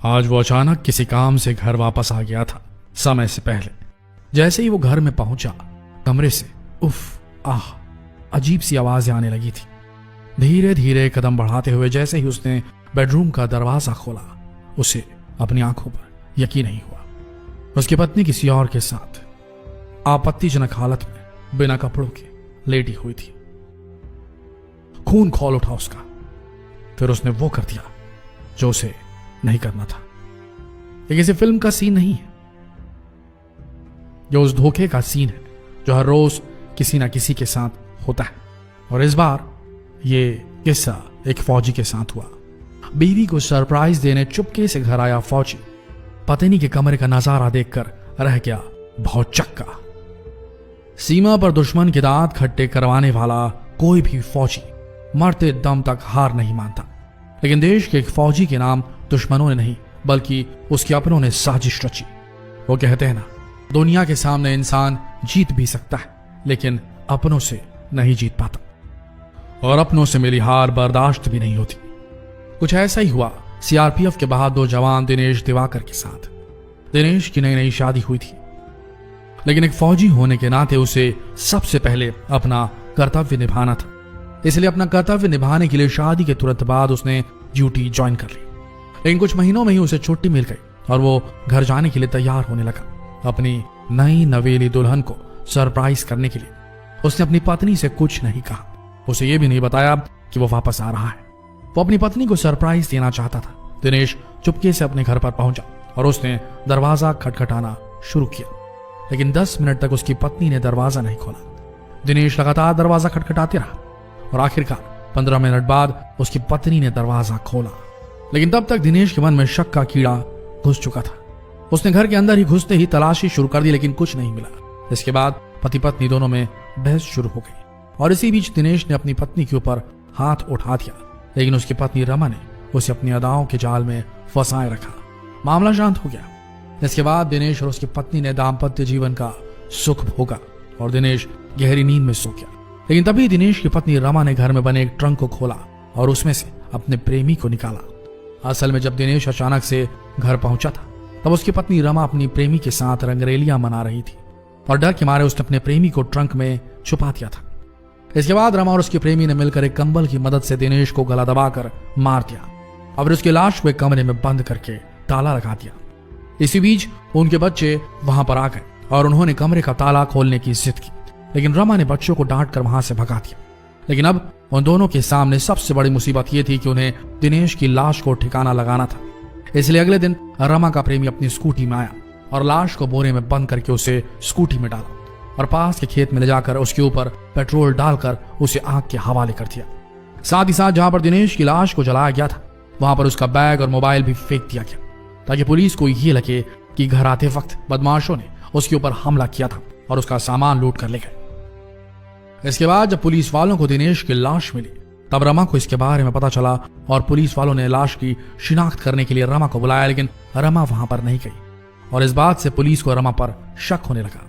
आज वो अचानक किसी काम से घर वापस आ गया था समय से पहले। जैसे ही वो घर में पहुंचा, कमरे से उफ आह अजीब सी आवाजें आने लगी थी। धीरे धीरे कदम बढ़ाते हुए जैसे ही उसने बेडरूम का दरवाजा खोला, उसे अपनी आंखों पर यकीन नहीं हुआ। उसकी पत्नी किसी और के साथ आपत्तिजनक हालत में बिना कपड़ों के लेटी हुई थी। खून खौल उठा उसका। फिर उसने वो कर दिया जो उसे नहीं करना था। ये किसी फिल्म का सीन नहीं है, जो उस धोखे का सीन है जो हर रोज किसी ना किसी के साथ होता है। और इस बार ये किस्सा एक फौजी के साथ हुआ। बीवी को सरप्राइज देने चुपके से घर आया फौजी पत्नी के कमरे का नजारा देखकर रह गया बहुत चक्का। सीमा पर दुश्मन के दांत खट्टे करवाने वाला कोई भी फौजी मरते दम तक हार नहीं मानता, लेकिन देश के एक फौजी के नाम दुश्मनों ने नहीं बल्कि उसके अपनों ने साजिश रची। वो कहते हैं ना, दुनिया के सामने इंसान जीत भी सकता है लेकिन अपनों से नहीं जीत पाता, और अपनों से मिली हार बर्दाश्त भी नहीं होती। कुछ ऐसा ही हुआ सीआरपीएफ के बहादुर जवान दिनेश दिवाकर के साथ। दिनेश की नई नई शादी हुई थी, लेकिन एक फौजी होने के नाते उसे सबसे पहले अपना कर्तव्य निभाना था। इसलिए अपना कर्तव्य निभाने के लिए शादी के तुरंत बाद उसने ड्यूटी ज्वाइन कर ली। लेकिन कुछ महीनों में ही उसे छुट्टी मिल गई और वो घर जाने के लिए तैयार होने लगा। अपनी नई नवेली दुल्हन को सरप्राइज करने के लिए उसने अपनी पत्नी से कुछ नहीं कहा। उसे ये भी नहीं बताया कि वो वापस आ रहा है। वो अपनी पत्नी को सरप्राइज देना चाहता था। दिनेश चुपके से अपने घर पर पहुंचा और उसने दरवाजा खटखटाना शुरू किया, लेकिन 10 मिनट तक उसकी पत्नी ने दरवाजा नहीं खोला। दिनेश लगातार दरवाजा खटखटाते रहा और आखिरकार 15 मिनट बाद उसकी पत्नी ने दरवाजा खोला, लेकिन तब तक दिनेश के मन में शक का कीड़ा घुस चुका था। उसने घर के अंदर ही घुसते ही तलाशी शुरू कर दी, लेकिन कुछ नहीं मिला। इसके बाद पति पत्नी दोनों में बहस शुरू हो गई और इसी बीच दिनेश ने अपनी पत्नी के ऊपर हाथ उठा दिया, लेकिन उसकी पत्नी रमा ने उसे अपनी अदाओं के जाल में फंसाए रखा। मामला शांत हो गया। इसके बाद दिनेश और उसकी पत्नी ने दाम्पत्य जीवन का सुख भोगा और दिनेश गहरी नींद में सो गया। लेकिन तभी दिनेश की पत्नी रमा ने घर में बने एक ट्रंक को खोला और उसमें से अपने प्रेमी को निकाला। असल में जब दिनेश अचानक से घर पहुंचा था, तब उसकी पत्नी रमा अपनी प्रेमी के साथ रंगरेलियां मना रही थी और डर के मारे उसने अपने प्रेमी को ट्रंक में छुपा दिया था। इसके बाद रमा और उसके प्रेमी ने मिलकर एक कंबल की मदद से दिनेश को गला दबाकर मार दिया और उसकी लाश को एक कमरे में बंद करके ताला लगा दिया। इसी बीच उनके बच्चे वहां पर आ गए और उन्होंने कमरे का ताला खोलने की जिद की, लेकिन रमा ने बच्चों को डांट कर वहां से भगा दिया। लेकिन अब उन दोनों के सामने सबसे बड़ी मुसीबत यह थी कि उन्हें दिनेश की लाश को ठिकाना लगाना था। इसलिए अगले दिन रमा का प्रेमी अपनी स्कूटी में आया और लाश को बोरे में बंद करके उसे स्कूटी में डाला और पास के खेत में ले जाकर उसके ऊपर पेट्रोल डालकर उसे आग के हवाले कर दिया। साथ ही साथ जहां पर दिनेश की लाश को जलाया गया था, वहां पर उसका बैग और मोबाइल भी फेंक दिया गया, ताकि पुलिस को ये लगे कि घर आते वक्त बदमाशों ने उसके ऊपर हमला किया था और उसका सामान लूट कर ले गए। इसके बाद जब पुलिस वालों को दिनेश की लाश मिली, तब रमा को इसके बारे में पता चला और पुलिस वालों ने लाश की शिनाख्त करने के लिए रमा को बुलाया, लेकिन रमा वहां पर नहीं गई और इस बात से पुलिस को रमा पर शक होने लगा।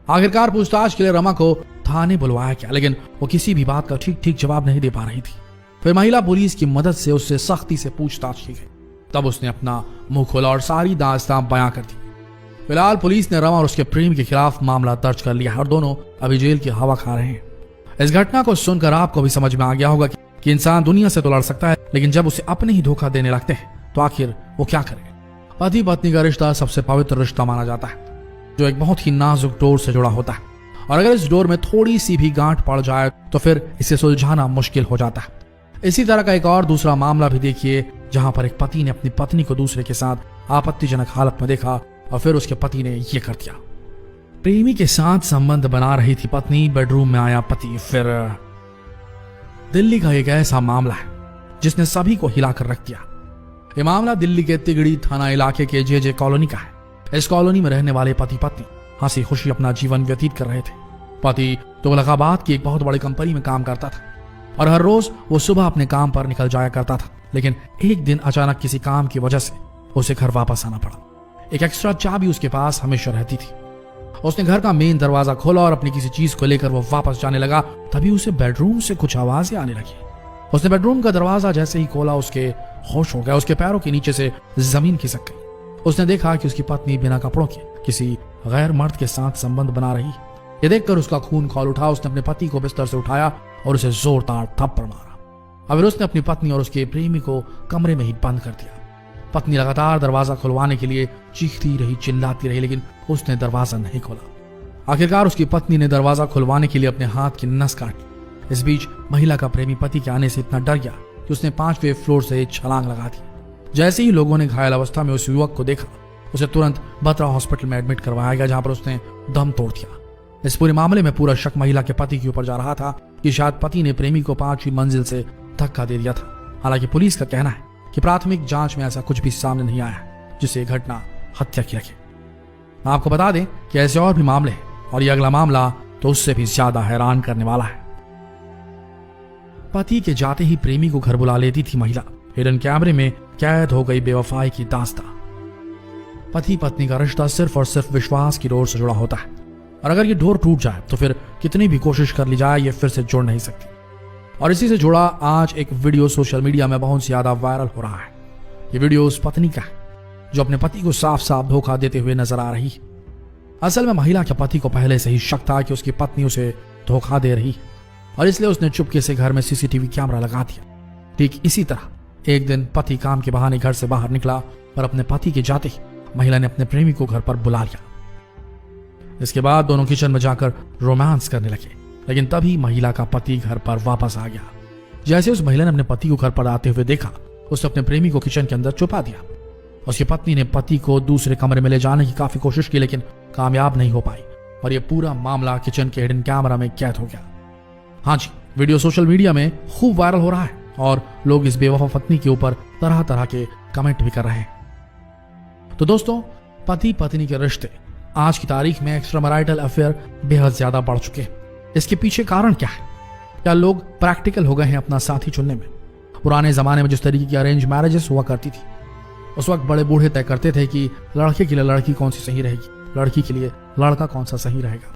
आखिरकार पूछताछ के लिए रमा को थाने बुलवाया गया, लेकिन वो किसी भी बात का ठीक ठीक जवाब नहीं दे पा रही थी। फिर महिला पुलिस की मदद से उससे सख्ती से पूछताछ की गई। तब उसने अपना मुंह खोला और सारी दास्तां बयां कर दी। फिलहाल पुलिस ने रमा और उसके प्रेमी के खिलाफ मामला दर्ज कर लिया है और दोनों अभी जेल की हवा खा रहे हैं। इस घटना को सुनकर आपको भी समझ में आ गया होगा कि इंसान दुनिया से तो लड़ सकता है, लेकिन जब उसे अपने ही धोखा देने लगते हैं तो आखिर वो क्या करे। पति पत्नी का रिश्ता सबसे पवित्र रिश्ता माना जाता है, जो एक बहुत ही नाजुक डोर से जुड़ा होता है, और अगर इस डोर में थोड़ी सी भी गांठ पड़ जाए तो फिर इसे सुलझाना मुश्किल हो जाता है। इसी तरह का एक और दूसरा मामला भी देखिए, जहां पर एक पति ने अपनी पत्नी को दूसरे के साथ आपत्तिजनक हालत में देखा और फिर उसके पति ने यह कर दिया। प्रेमी के साथ संबंध बना रही थी पत्नी, बेडरूम में आया पति। फिर दिल्ली का एक ऐसा मामला है जिसने सभी को हिलाकर रख दिया। यह मामला दिल्ली के तिगड़ी थाना इलाके के जे कॉलोनी का है। इस कॉलोनी में रहने वाले पति पत्नी हंसी खुशी अपना जीवन व्यतीत कर रहे थे। पति तुगलकाबाद की एक बहुत बड़ी कंपनी में काम करता था और हर रोज वो सुबह अपने काम पर निकल जाया करता था, लेकिन एक दिन अचानक किसी काम की वजह से उसे घर वापस आना पड़ा। एक एक्स्ट्रा चाबी उसके पास हमेशा रहती थी। उसने घर का मेन दरवाजा खोला और अपनी किसी चीज को लेकर वो वापस जाने लगा। तभी उसे बेडरूम से कुछ आवाजें आने लगी। उसने बेडरूम का दरवाजा जैसे ही खोला उसके होश हो गया। उसके पैरों के नीचे से जमीन खिसक गई। उसने देखा कि उसकी पत्नी बिना कपड़ों के किसी गैर मर्द के साथ संबंध बना रही। ये देखकर उसका खून खौल उठा। उसने अपने पति को बिस्तर से उठाया और उसे जोरदार थप्पड़ मारा। फिर उसने अपनी पत्नी और उसके प्रेमी को कमरे में ही बंद कर दिया। पत्नी लगातार दरवाजा खुलवाने के लिए चीखती रही, चिल्लाती रही, लेकिन उसने दरवाजा नहीं खोला। आखिरकार उसकी पत्नी ने दरवाजा खुलवाने के लिए अपने हाथ की नस काटी। इस बीच महिला का प्रेमी पति के आने से इतना डर गया कि उसने 5वें फ्लोर से छलांग लगा दी। जैसे ही लोगों ने घायल अवस्था में उस युवक को देखा, उसे तुरंत बत्रा हॉस्पिटल में एडमिट करवाया गया, जहां पर उसने दम तोड़ दिया। इस पूरे मामले में पूरा शक महिला के पति के ऊपर जा रहा था कि शायद पति ने प्रेमी को 5वीं मंजिल से धक्का दे दिया था। हालांकि पुलिस का कहना है कि प्राथमिक जांच में ऐसा कुछ भी सामने नहीं आया जिससे घटना हत्या की लगे। आपको बता दें कि ऐसे और भी मामले हैं और ये अगला मामला तो उससे भी ज्यादा हैरान करने वाला है। पति के जाते ही प्रेमी को घर बुला लेती थी महिला। हिडन कैमरे में कैद हो गई बेवफाई की दास्तां। पति पत्नी का रिश्ता सिर्फ और सिर्फ विश्वास की डोर से जुड़ा होता है, और अगर ये डोर टूट जाए तो फिर कितनी भी कोशिश कर ली जाए ये फिर से जुड़ नहीं सकती। और इसी से जुड़ा आज एक वीडियो सोशल मीडिया में बहुत ज्यादा वायरल हो रहा है। ये वीडियो उस पत्नी का है जो अपने पति को साफ साफ धोखा देते हुए नजर आ रही है। असल में महिला के पति को पहले से ही शक था कि उसकी पत्नी उसे धोखा दे रही, और इसलिए उसने चुपके से घर में सीसीटीवी कैमरा लगा दिया। ठीक इसी तरह एक दिन पति काम के बहाने घर से बाहर निकला और अपने पति के जाते ही महिला ने अपने प्रेमी को घर पर बुला लिया। इसके बाद दोनों किचन में जाकर रोमांस करने लगे, लेकिन तभी महिला का पति घर पर वापस आ गया। जैसे उस महिला ने अपने पति को घर पर आते हुए देखा, उसने अपने प्रेमी को किचन के अंदर छुपा दिया। उसकी पत्नी ने पति को दूसरे कमरे में ले जाने की काफी कोशिश की, लेकिन कामयाब नहीं हो पाई, और यह पूरा मामला किचन के हिडन कैमरा में कैद हो गया। हाँ जी, वीडियो सोशल मीडिया में खूब वायरल हो रहा है और लोग इस बेवफा पत्नी के ऊपर तरह तरह के कमेंट भी कर रहे हैं। तो दोस्तों, पति पत्नी के रिश्ते आज की तारीख में एक्स्ट्रामैरिटल अफेयर बेहद ज्यादा बढ़ चुके हैं। इसके पीछे कारण क्या है? क्या लोग प्रैक्टिकल हो गए हैं अपना साथी चुनने में? पुराने जमाने में जिस तरीके की अरेंज मैरिजेस हुआ करती थी, उस वक्त बड़े बूढ़े तय करते थे कि लड़के के लिए लड़की कौन सी सही रहेगी, लड़की के लिए लड़का कौन सा सही रहेगा।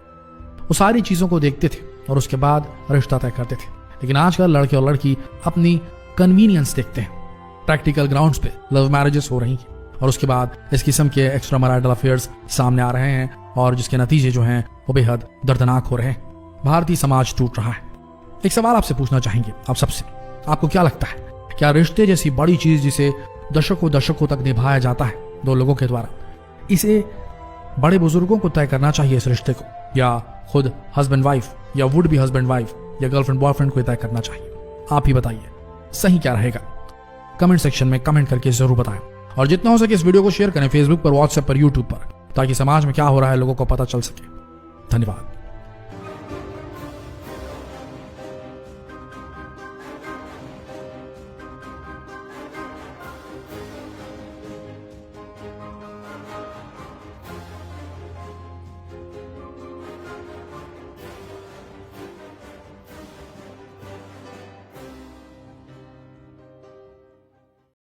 वो सारी चीजों को देखते थे और उसके बाद रिश्ता तय करते थे। लेकिन आजकल लड़के और लड़की अपनी कन्वीनियंस देखते हैं। प्रैक्टिकल ग्राउंड्स पे लव मैरिजेस हो रही हैं और उसके बाद इस किस्म के एक्स्ट्रामैरिटल अफेयर्स सामने आ रहे हैं, और जिसके नतीजे जो हैं वो बेहद दर्दनाक हो रहे हैं। भारतीय समाज टूट रहा है। एक सवाल आपसे पूछना चाहेंगे आप सबसे, आपको क्या लगता है, क्या रिश्ते जैसी बड़ी चीज जिसे दशकों तक निभाया जाता है दो लोगों के द्वारा, इसे बड़े बुजुर्गों को तय करना चाहिए इस रिश्ते को, या खुद हस्बैंड वाइफ या वुड बी हस्बैंड वाइफ या गर्लफ्रेंड बॉयफ्रेंड को तय करना चाहिए? आप ही बताइए, सही क्या रहेगा? कमेंट सेक्शन में कमेंट करके जरूर बताएं, और जितना हो सके इस वीडियो को शेयर करें फेसबुक पर, व्हाट्सएप पर, यूट्यूब पर, ताकि समाज में क्या हो रहा है लोगों को पता चल सके। धन्यवाद।